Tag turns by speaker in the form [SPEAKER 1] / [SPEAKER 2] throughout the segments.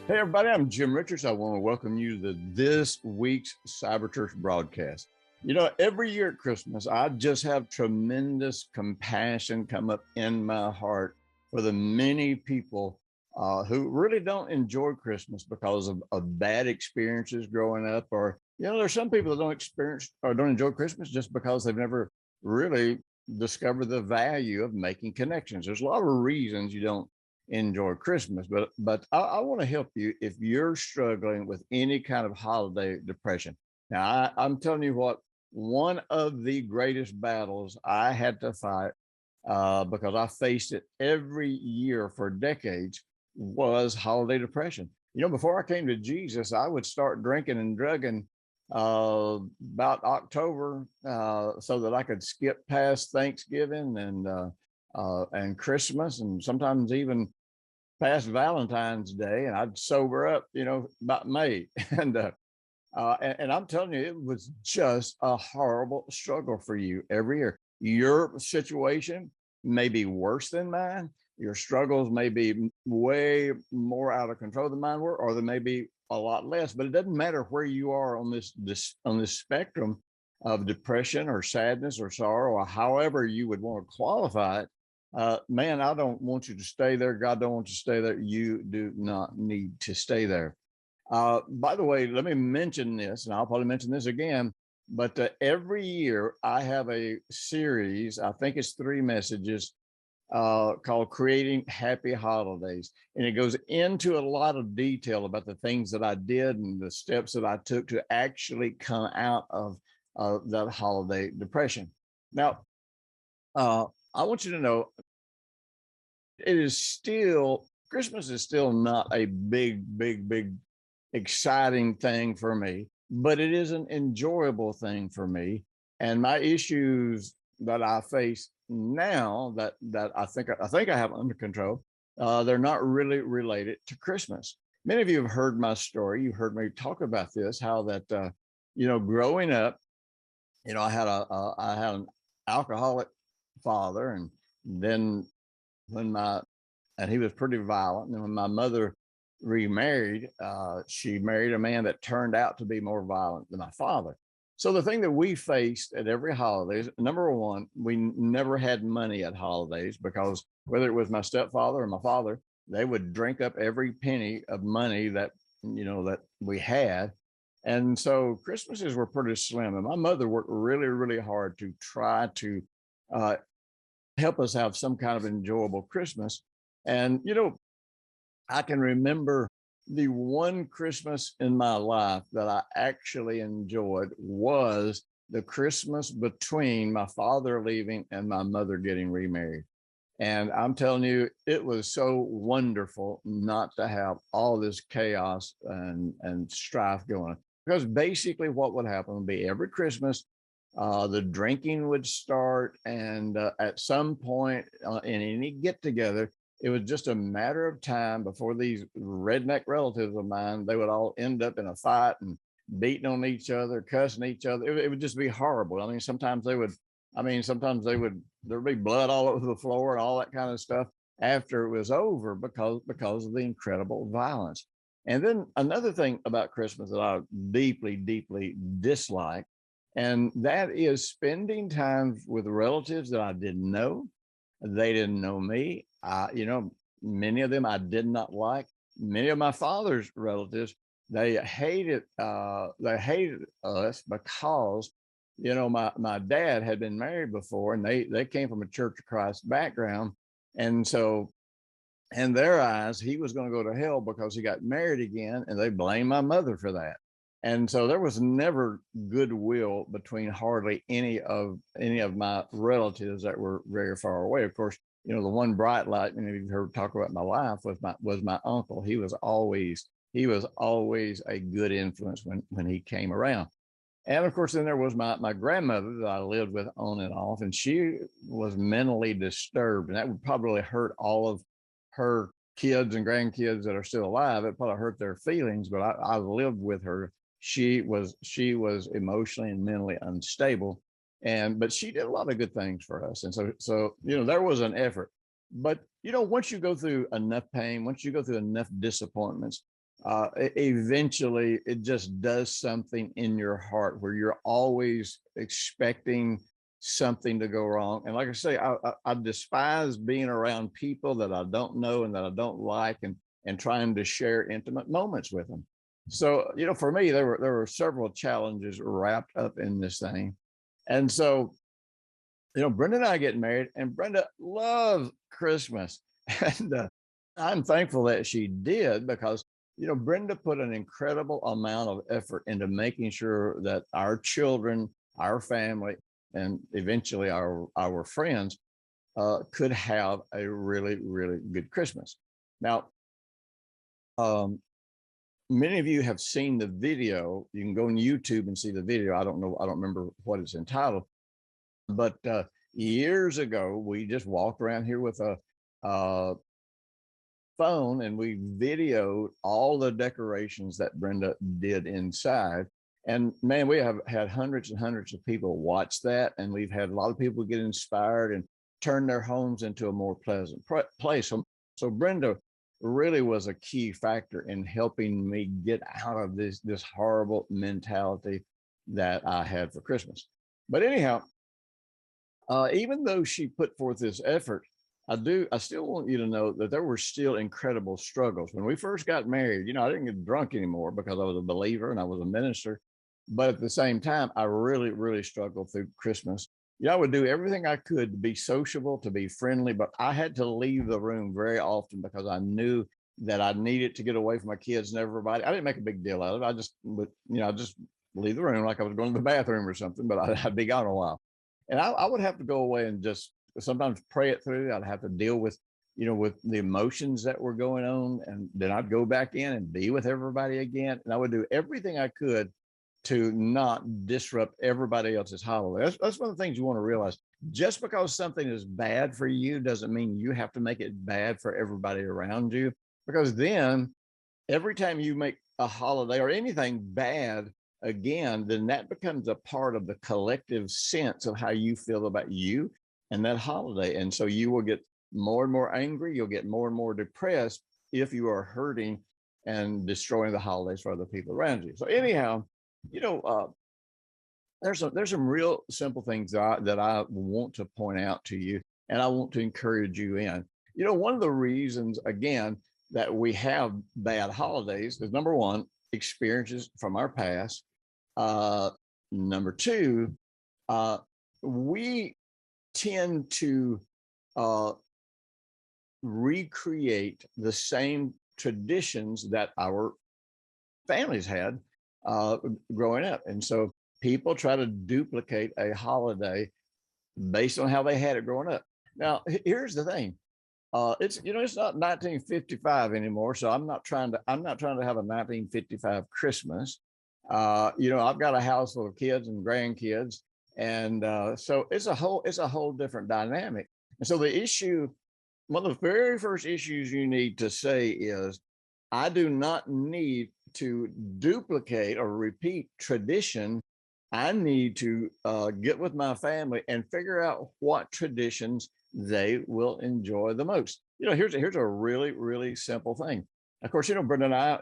[SPEAKER 1] Hey, everybody, I'm Jim Richards. I want to welcome you to this week's Cyber Church broadcast. You know, every year at Christmas, I just have tremendous compassion come up in my heart for the many people who really don't enjoy Christmas because of bad experiences growing up. Or, there's some people that don't experience or don't enjoy Christmas just because they've never really discovered the value of making connections. There's a lot of reasons you don't enjoy Christmas. But I want to help you if you're struggling with any kind of holiday depression. Now, I'm telling you what, one of the greatest battles I had to fight because I faced it every year for decades was holiday depression. Before I came to Jesus, I would start drinking and drugging about October so that I could skip past Thanksgiving and Christmas and sometimes even past Valentine's Day, and I'd sober up, about May. And I'm telling you, it was just a horrible struggle for you every year. Your situation may be worse than mine. Your struggles may be way more out of control than mine were, or they may be a lot less. But it doesn't matter where you are on this spectrum of depression or sadness or sorrow, or however you would want to qualify it. Man, I don't want you to stay there. God don't want you to stay there. You do not need to stay there. By the way, let me mention this, and I'll probably mention this again, but every year I have a series, I think it's 3 messages called Creating Happy Holidays. And it goes into a lot of detail about the things that I did and the steps that I took to actually come out of that holiday depression. Now, I want you to know it is still, Christmas is still not a big exciting thing for me, but it is an enjoyable thing for me. And my issues that I face now that I think I have under control, they're not really related to Christmas. Many of you have heard my story. You heard me talk about this, how that growing up, I had an alcoholic father, and then when my and he was pretty violent. And when my mother remarried, she married a man that turned out to be more violent than my father. So the thing that we faced at every holidays, number one, we never had money at holidays because whether it was my stepfather or my father, they would drink up every penny of money that we had. And so Christmases were pretty slim. And my mother worked really hard to try to uh, help us have some kind of enjoyable Christmas. And, I can remember the one Christmas in my life that I actually enjoyed was the Christmas between my father leaving and my mother getting remarried. And I'm telling you, it was so wonderful not to have all this chaos and strife going on. Because basically, what would happen would be every Christmas, the drinking would start. And at some point in any get together, it was just a matter of time before these redneck relatives of mine, they would all end up in a fight and beating on each other, cussing each other. It would just be horrible. Sometimes there'd be blood all over the floor and all that kind of stuff after it was over because of the incredible violence. And then another thing about Christmas that I deeply dislike, and that is spending time with relatives that I didn't know. They didn't know me. Many of them I did not like. Many of my father's relatives, they hated us because my dad had been married before, and they came from a Church of Christ background. And so in their eyes, he was going to go to hell because he got married again, and they blamed my mother for that. And so there was never goodwill between hardly any of my relatives that were very far away. Of course, the one bright light, many of you heard talk about my life, was my uncle. He was always a good influence when he came around. And of course, then there was my grandmother that I lived with on and off, and she was mentally disturbed, and that would probably hurt all of her kids and grandkids that are still alive. It probably hurt their feelings, but I lived with her. She was emotionally and mentally unstable, but she did a lot of good things for us. And so there was an effort. But once you go through enough pain, once you go through enough disappointments, eventually it just does something in your heart where you're always expecting something to go wrong. And like I say, I despise being around people that I don't know and that I don't like, and trying to share intimate moments with them. So, for me, there were several challenges wrapped up in this thing. And so, Brenda and I get married, and Brenda loves Christmas. And I'm thankful that she did, because, Brenda put an incredible amount of effort into making sure that our children, our family, and eventually our friends could have a really, really good Christmas. Now, um, many of you have seen the video. You can go on YouTube and see the video. I don't know. I don't remember what it's entitled, but years ago, we just walked around here with a phone, and we videoed all the decorations that Brenda did inside. And man, we have had hundreds and hundreds of people watch that, and we've had a lot of people get inspired and turn their homes into a more pleasant place. So Brenda really was a key factor in helping me get out of this horrible mentality that I had for Christmas. But anyhow, even though she put forth this effort, I still want you to know that there were still incredible struggles. When we first got married, I didn't get drunk anymore because I was a believer and I was a minister. But at the same time, I really, really struggled through Christmas. I would do everything I could to be sociable, to be friendly, but I had to leave the room very often because I knew that I needed to get away from my kids and everybody. I didn't make a big deal out of it. I just would, just leave the room like I was going to the bathroom or something, but I'd be gone a while. And I would have to go away and just sometimes pray it through. I'd have to deal with, with the emotions that were going on. And then I'd go back in and be with everybody again. And I would do everything I could to not disrupt everybody else's holiday. That's one of the things you want to realize. Just because something is bad for you doesn't mean you have to make it bad for everybody around you. Because then every time you make a holiday or anything bad again, then that becomes a part of the collective sense of how you feel about you and that holiday. And so you will get more and more angry. You'll get more and more depressed if you are hurting and destroying the holidays for other people around you. So anyhow, there's some real simple things that I want to point out to you, and I want to encourage you in. One of the reasons, again, that we have bad holidays is, number one, experiences from our past. Number two, we tend to recreate the same traditions that our families had growing up. And so people try to duplicate a holiday based on how they had it growing up. Now, here's the thing. It's not 1955 anymore, so I'm not trying to have a 1955 Christmas. I've got a house full of kids and grandkids, and so it's a whole different dynamic. And so one of the very first issues you need to say is, I do not need to duplicate or repeat tradition. I need to get with my family and figure out what traditions they will enjoy the most. Here's a really, really simple thing. Of course, Brenda and I,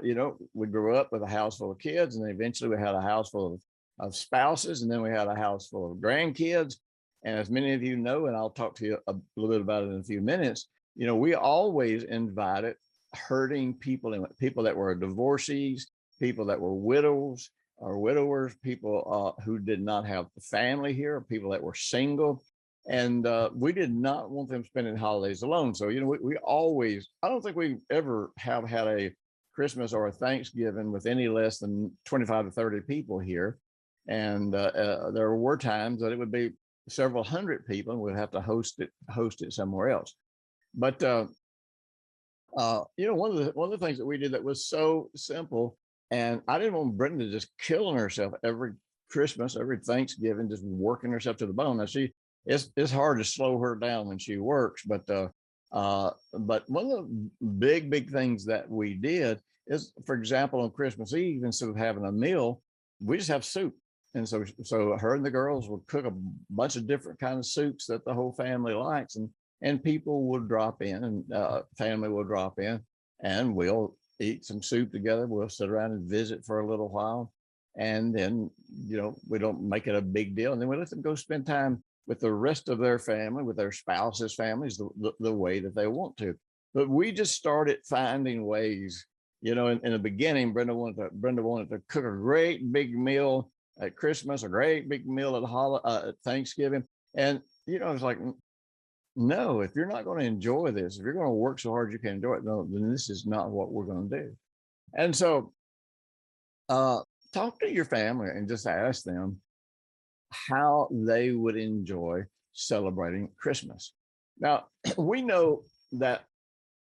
[SPEAKER 1] we grew up with a house full of kids, and then eventually we had a house full of spouses, and then we had a house full of grandkids. And as many of you know, and I'll talk to you a little bit about it in a few minutes, we always invited hurting people, and people that were divorcees, people that were widows or widowers, people who did not have family here, people that were single. And we did not want them spending holidays alone. So, we always, I don't think we ever have had a Christmas or a Thanksgiving with any less than 25 to 30 people here. And there were times that it would be several hundred people, and we'd have to host it somewhere else. But one of the things that we did that was so simple, and I didn't want Brenda just killing herself every Christmas, every Thanksgiving, just working herself to the bone. Now it's hard to slow her down when she works, but one of the big things that we did is, for example, on Christmas Eve, instead of having a meal, we just have soup. And so her and the girls would cook a bunch of different kind of soups that the whole family likes, and people will drop in, and family will drop in, and we'll eat some soup together. We'll sit around and visit for a little while. And then, we don't make it a big deal. And then we let them go spend time with the rest of their family, with their spouses' families, the way that they want to. But we just started finding ways, in the beginning, Brenda wanted to cook a great big meal at Christmas, a great big meal at Thanksgiving. And, it's like, no, if you're not going to enjoy this, if you're going to work so hard you can enjoy it, no, then this is not what we're going to do. And so, uh, talk to your family and just ask them how they would enjoy celebrating Christmas. Now, we know that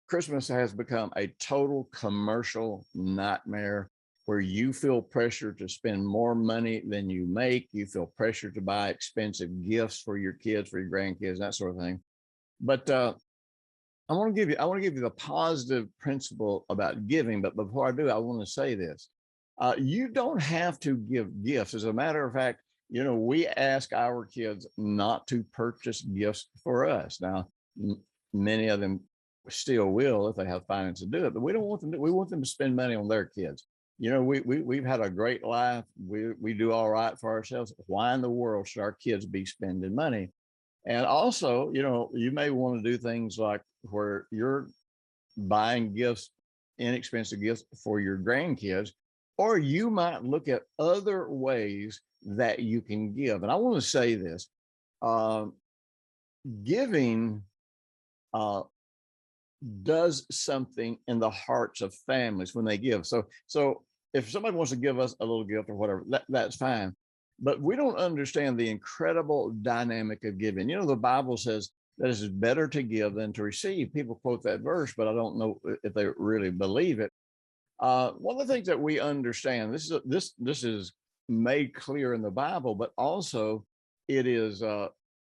[SPEAKER 1] Christmas has become a total commercial nightmare where you feel pressure to spend more money than you make. You feel pressure to buy expensive gifts for your kids, for your grandkids, that sort of thing. But I want to give you the positive principle about giving. But before I do, I want to say this: you don't have to give gifts. As a matter of fact, we ask our kids not to purchase gifts for us. Now, many of them still will if they have finance to do it, but we don't want them to. We want them to spend money on their kids. We've had a great life. We do all right for ourselves. Why in the world should our kids be spending money? And also, you may want to do things like where you're buying gifts, inexpensive gifts for your grandkids, or you might look at other ways that you can give. And I want to say this: uh, giving uh, does something in the hearts of families when they give. So if somebody wants to give us a little gift or whatever, that's fine. But we don't understand the incredible dynamic of giving. The Bible says that it's better to give than to receive. People quote that verse, but I don't know if they really believe it. One of the things that we understand, this is made clear in the Bible, but also it is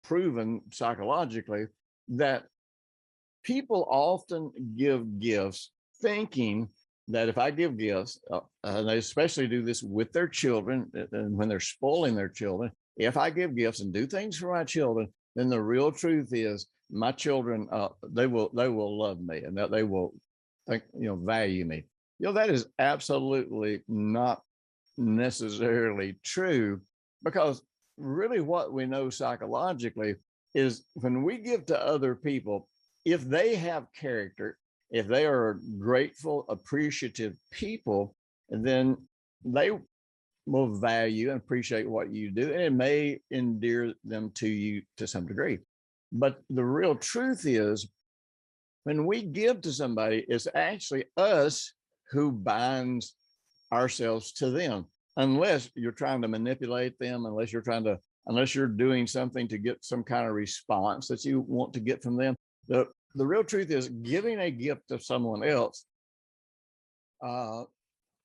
[SPEAKER 1] proven psychologically that people often give gifts thinking that if I give gifts, and they especially do this with their children, and when they're spoiling their children, if I give gifts and do things for my children, then the real truth is my children, they will love me, and that they will value me. That is absolutely not necessarily true, because really what we know psychologically is when we give to other people, if they have character, if they are grateful, appreciative people, then they will value and appreciate what you do, and it may endear them to you to some degree. But the real truth is, when we give to somebody, it's actually us who binds ourselves to them, unless you're trying to manipulate them, unless you're doing something to get some kind of response that you want to get from them. The real truth is, giving a gift to someone else uh,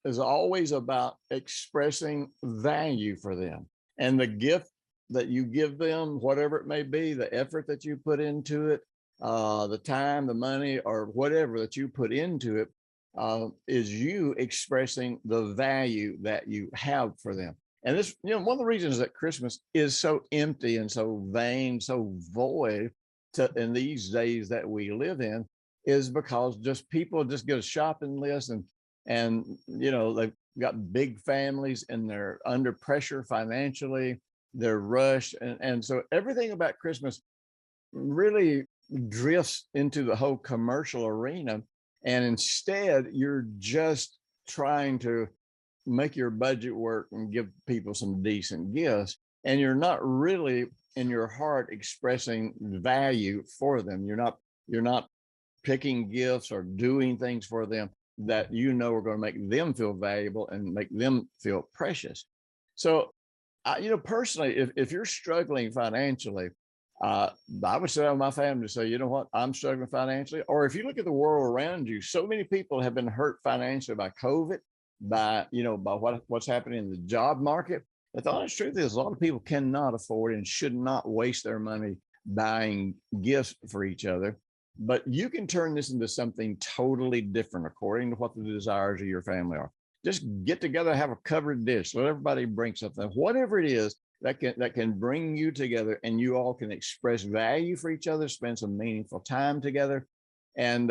[SPEAKER 1] is always about expressing value for them. And the gift that you give them, whatever it may be, the effort that you put into it, the time, the money, or whatever that you put into it, is you expressing the value that you have for them. And this, one of the reasons that Christmas is so empty and so vain, so void in these days that we live in, is because just people just get a shopping list, and they've got big families and they're under pressure financially, they're rushed, and so everything about Christmas really drifts into the whole commercial arena, and instead you're just trying to make your budget work and give people some decent gifts, and you're not really in your heart expressing value for them. You're not picking gifts or doing things for them that are going to make them feel valuable and make them feel precious. So personally, if you're struggling financially, I would sit down with my family to say, you know what, I'm struggling financially. Or if you look at the world around you, so many people have been hurt financially by COVID, by what's happening in the job market. But the honest truth is, a lot of people cannot afford and should not waste their money buying gifts for each other. But you can turn this into something totally different according to what the desires of your family are. Just get together, have a covered dish, let everybody bring something, whatever it is that can bring you together, and you all can express value for each other, spend some meaningful time together. And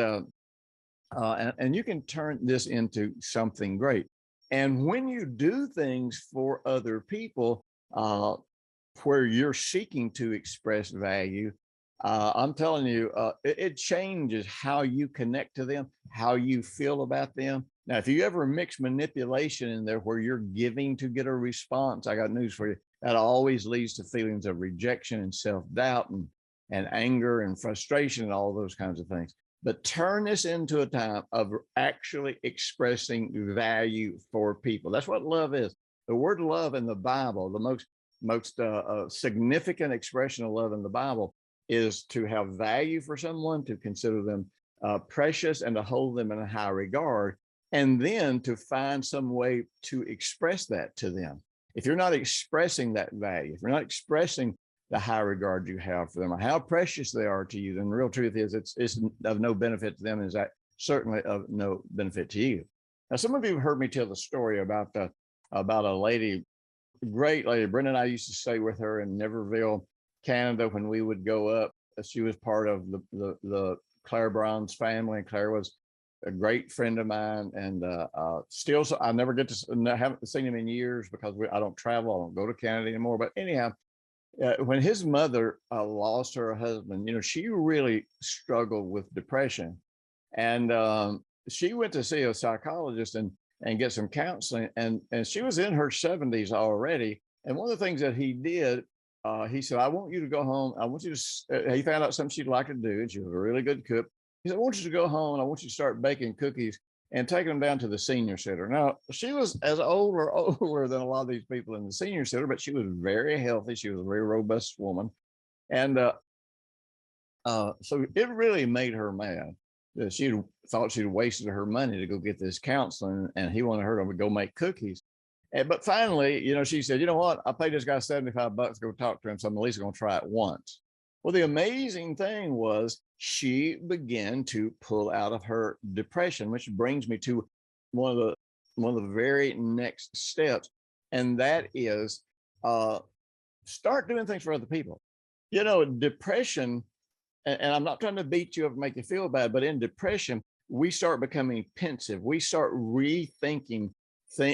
[SPEAKER 1] and you can turn this into something great. And when you do things for other people, uh, where you're seeking to express value, I'm telling you, it changes how you connect to them, how you feel about them. Now, if you ever mix manipulation in there where you're giving to get a response, I got news for you. That always leads to feelings of rejection and self doubt and anger and frustration and all those kinds of things. But turn this into a time of actually expressing value for people. That's what love is. The word love in the Bible, the most significant expression of love in the Bible is to have value for someone, to consider them precious, and to hold them in a high regard, and then to find some way to express that to them. If you're not expressing that value, if you're not expressing the high regard you have for them or how precious they are to you, then the real truth is it's of no benefit to them. Is that certainly of no benefit to you? Now, some of you have heard me tell the story about a lady, great lady. Brenda and I used to stay with her in Neverville, Canada, when we would go up. She was part of the Claire Brown's family, and Claire was a great friend of mine, and still, so I never get to haven't seen him in years because I don't travel, I don't go to Canada anymore. But anyhow, when his mother lost her husband, she really struggled with depression, and she went to see a psychologist and get some counseling, and she was in her 70s already. And one of the things that he did, he said, "I want you to go home. I want you to." He found out something she'd like to do, and she was a really good cook. He said, "I want you to go home, and I want you to start baking cookies and taking them down to the senior center." Now, she was as old or older than a lot of these people in the senior center, but she was very healthy. She was a very robust woman. And so it really made her mad. She thought she'd wasted her money to go get this counseling, and he wanted her to go make cookies. But finally, she said, "You know what? I paid this guy $75 to go talk to him, so I'm at least going to try it once." Well, the amazing thing was she began to pull out of her depression, which brings me to one of the very next steps, and that is start doing things for other people. Depression, and I'm not trying to beat you up and make you feel bad, but in depression, we start becoming pensive. We start rethinking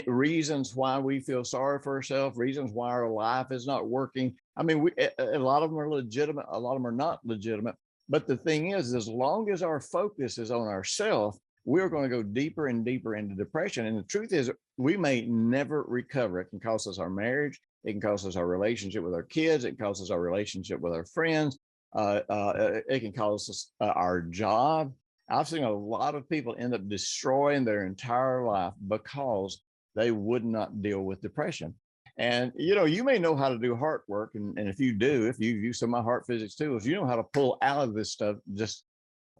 [SPEAKER 1] reasons why we feel sorry for ourselves, reasons why our life is not working. I mean, a lot of them are legitimate, a lot of them are not legitimate. But the thing is, as long as our focus is on ourselves, we're going to go deeper and deeper into depression. And the truth is, we may never recover. It can cost us our marriage. It can cost us our relationship with our kids. It can cost us our relationship with our friends. It can cost us our job. I've seen a lot of people end up destroying their entire life because they would not deal with depression. And you may know how to do heart work, and if you do, if you use some of my heart physics tools, you know how to pull out of this stuff just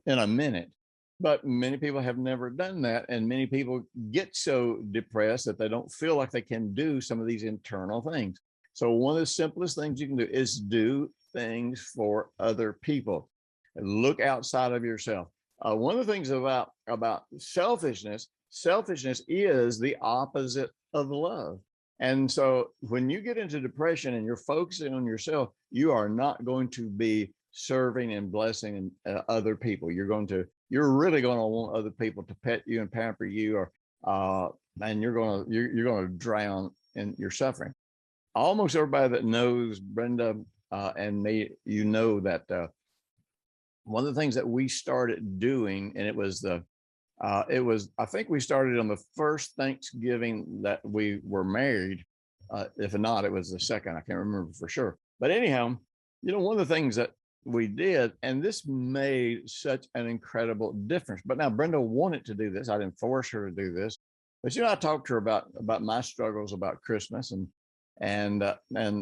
[SPEAKER 1] in a minute. But many people have never done that, and many people get so depressed that they don't feel like they can do some of these internal things. So one of the simplest things you can do is do things for other people. Look outside of yourself. One of the things about selfishness is the opposite of love. And so when you get into depression and you're focusing on yourself, you are not going to be serving and blessing other people. You're really going to want other people to pet you and pamper you, or and you're going to drown in your suffering. Almost everybody that knows Brenda and me, that one of the things that we started doing, and it was I think we started on the first Thanksgiving that we were married. If not, it was the second. I can't remember for sure. But anyhow, one of the things that we did, and this made such an incredible difference. But now Brenda wanted to do this. I didn't force her to do this. But I talked to her about my struggles about Christmas, and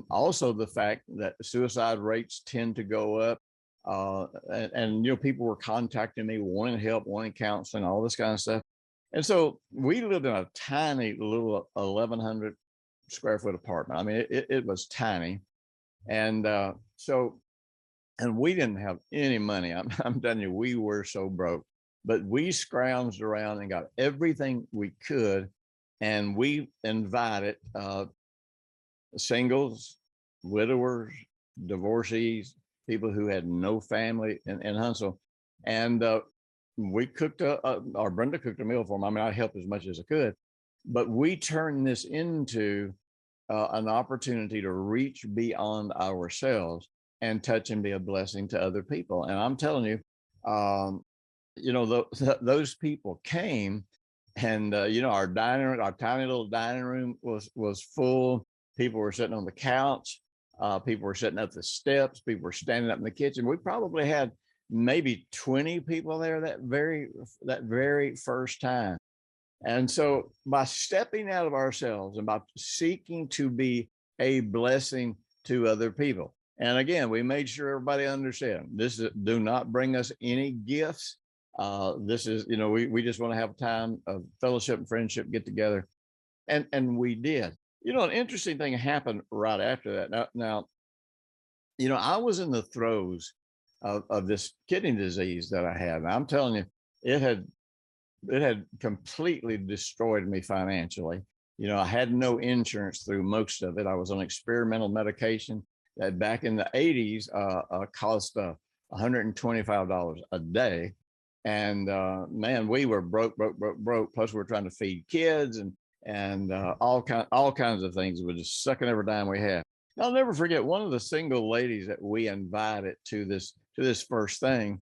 [SPEAKER 1] also the fact that suicide rates tend to go up. And people were contacting me, wanting help, wanting counseling, all this kind of stuff. And so we lived in a tiny little 1,100 square foot apartment. I mean, it was tiny. And and we didn't have any money. I'm telling you, we were so broke, but we scrounged around and got everything we could. And we invited singles, widowers, divorcees, people who had no family in Huntsville. And we cooked or Brenda cooked a meal for them. I mean, I helped as much as I could, but we turned this into an opportunity to reach beyond ourselves and touch and be a blessing to other people. And I'm telling you, um, those people came, and our dining room, our tiny little dining room was full. People were sitting on the couch. People were sitting up the steps. People were standing up in the kitchen. We probably had maybe 20 people there that very first time. And so by stepping out of ourselves and by seeking to be a blessing to other people. And again, we made sure everybody understand this is, do not bring us any gifts. This is, we just want to have a time of fellowship and friendship, get together. And we did. An interesting thing happened right after that. Now, I was in the throes of this kidney disease that I had. And I'm telling you, it had completely destroyed me financially. I had no insurance through most of it. I was on experimental medication that back in the 80s cost $125 a day. And man, we were broke. Plus, we were trying to feed kids and all kinds of things. We were just sucking every dime we had. I'll never forget one of the single ladies that we invited to this first thing.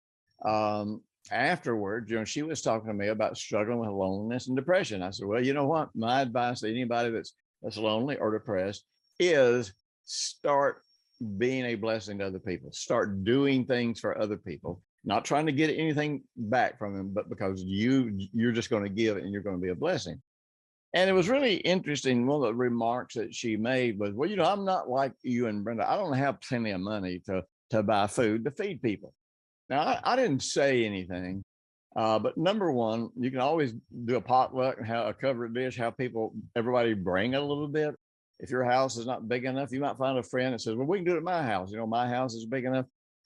[SPEAKER 1] Afterwards, she was talking to me about struggling with loneliness and depression. I said, well, you know what? My advice to anybody that's lonely or depressed is start being a blessing to other people. Start doing things for other people, not trying to get anything back from them, but because you're just going to give it and you're going to be a blessing. And it was really interesting. One of the remarks that she made was, well, I'm not like you and Brenda. I don't have plenty of money to buy food to feed people. Now, I didn't say anything, but number one, you can always do a potluck and have a covered dish, have everybody bring a little bit. If your house is not big enough, you might find a friend that says, well, we can do it at my house. My house is big enough.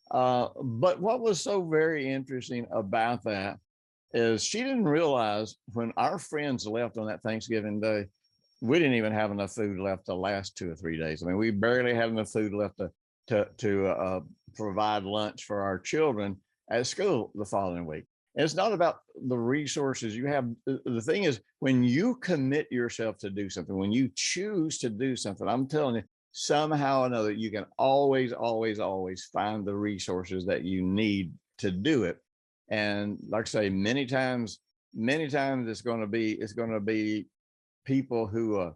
[SPEAKER 1] But what was so very interesting about that is she didn't realize when our friends left on that Thanksgiving day, we didn't even have enough food left to last 2 or 3 days. I mean, we barely had enough food left to provide lunch for our children at school the following week. And it's not about the resources you have. The thing is, when you commit yourself to do something, when you choose to do something, I'm telling you, somehow or another, you can always, always, always find the resources that you need to do it. And like I say, many times it's going to be people who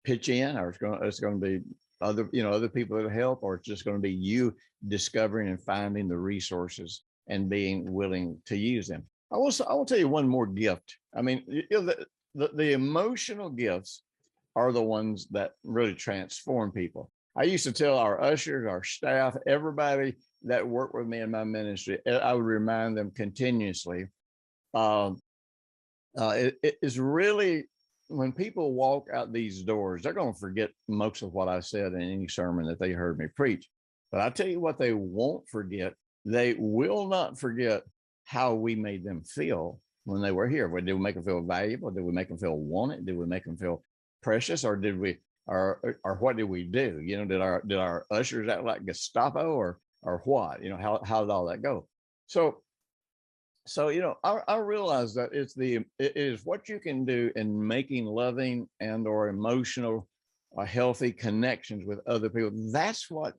[SPEAKER 1] pitch in, or it's going to be other people that help, or it's just going to be you discovering and finding the resources and being willing to use them. I will tell you one more gift. I mean, the emotional gifts are the ones that really transform people. I used to tell our ushers, our staff, everybody that worked with me in my ministry, I would remind them continuously. It is really, when people walk out these doors, they're going to forget most of what I said in any sermon that they heard me preach. But I tell you what, they won't forget. They will not forget how we made them feel when they were here. Did we make them feel valuable? Did we make them feel wanted? Did we make them feel precious? Or did we, or what did we do? Did our ushers act like Gestapo or what? How did all that go? So I realize that it is what you can do in making loving and or emotional healthy connections with other people. That's what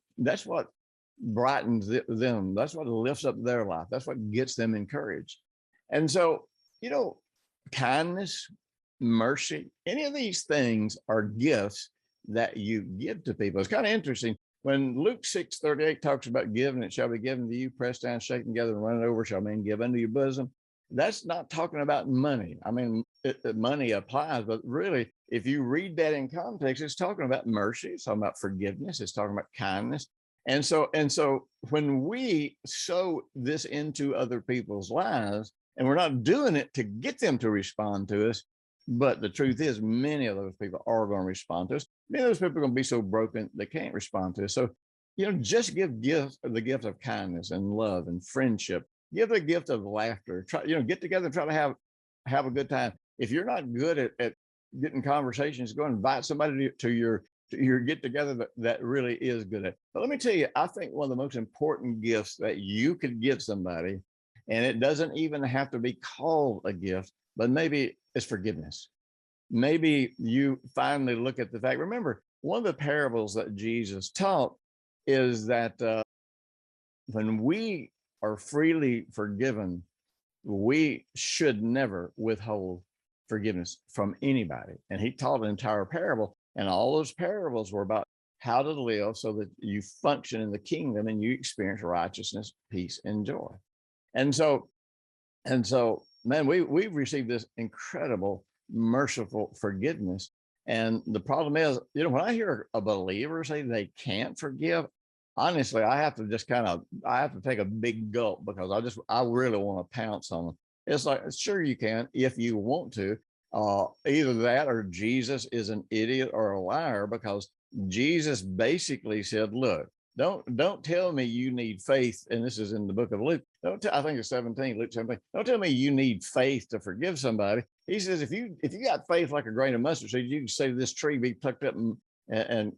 [SPEAKER 1] brightens them. That's what lifts up their life. That's what gets them encouraged. And so, kindness, mercy, any of these things are gifts that you give to people. It's kind of interesting. When Luke 6:38 talks about giving, it shall be given to you, pressed down, shaken together, and running over, shall men give unto your bosom. That's not talking about money. I mean, money applies, but really, if you read that in context, it's talking about mercy. It's talking about forgiveness. It's talking about kindness. And so when we sow this into other people's lives, and we're not doing it to get them to respond to us, but the truth is, many of those people are going to respond to us. Many of those people are going to be so broken they can't respond to us. So, just give the gift of kindness and love and friendship. Give the gift of laughter. Try, get together and try to have a good time. If you're not good at getting conversations, go invite somebody to your get together that really is good at. But let me tell you, I think one of the most important gifts that you could give somebody And it doesn't even have to be called a gift, but maybe it's forgiveness. Maybe you finally look at the fact. Remember, one of the parables that Jesus taught is that when we are freely forgiven, we should never withhold forgiveness from anybody. And he taught an entire parable, and all those parables were about how to live so that you function in the kingdom and you experience righteousness, peace, and joy. And so, man, we've received this incredible, merciful forgiveness. And the problem is, when I hear a believer say they can't forgive, honestly, I have to just I have to take a big gulp, because I really want to pounce on them. It's like, sure, you can if you want to. Either that or Jesus is an idiot or a liar, because Jesus basically said, look, don't tell me you need faith. And this is in the book of Luke. I think it's 17, Luke 17. Don't tell me you need faith to forgive somebody. He says, if you got faith like a grain of mustard seed, you can say this tree be plucked up and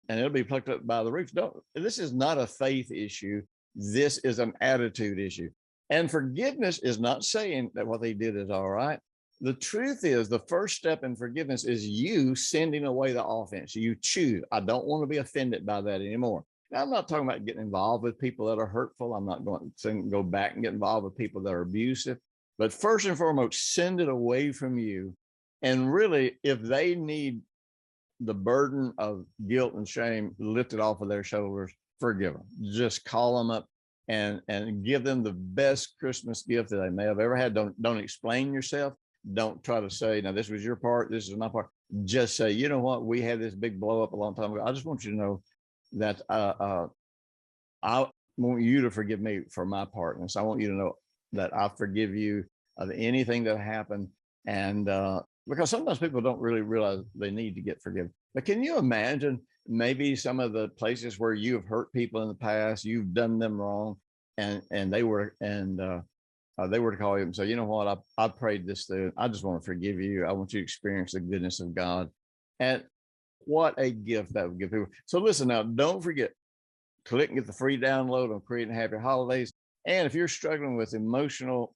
[SPEAKER 1] it'll be plucked up by the roots. This is not a faith issue. This is an attitude issue. And forgiveness is not saying that what they did is all right. The truth is, the first step in forgiveness is you sending away the offense. You choose, I don't want to be offended by that anymore. Now, I'm not talking about getting involved with people that are hurtful. I'm not going to go back and get involved with people that are abusive. But first and foremost, send it away from you. And really, if they need the burden of guilt and shame lifted off of their shoulders, forgive them. Just call them up and give them the best Christmas gift that they may have ever had. Don't explain yourself. Don't try to say, now, this was your part, this is my part. Just say, you know what, we had this big blow up a long time ago. I just want you to know that I want you to forgive me for my part. And so I want you to know that I forgive you of anything that happened. And because sometimes people don't really realize they need to get forgiven. But can you imagine maybe some of the places where you have hurt people in the past, you've done them wrong, and they were to call you and say, you know what, I prayed this through. I just want to forgive you. I want you to experience the goodness of God. And what a gift that would give people. So listen now, don't forget, click and get the free download on Creating Happy Holidays. And if you're struggling with emotional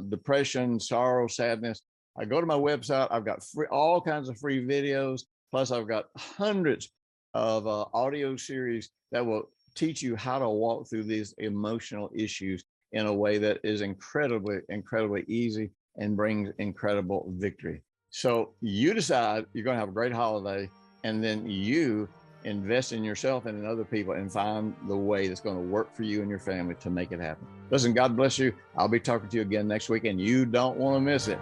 [SPEAKER 1] depression, sorrow, sadness, I go to my website. I've got all kinds of free videos. Plus, I've got hundreds of audio series that will teach you how to walk through these emotional issues in a way that is incredibly, incredibly easy and brings incredible victory. So you decide you're going to have a great holiday, and then you invest in yourself and in other people and find the way that's going to work for you and your family to make it happen. Listen, God bless you. I'll be talking to you again next week, and you don't want to miss it.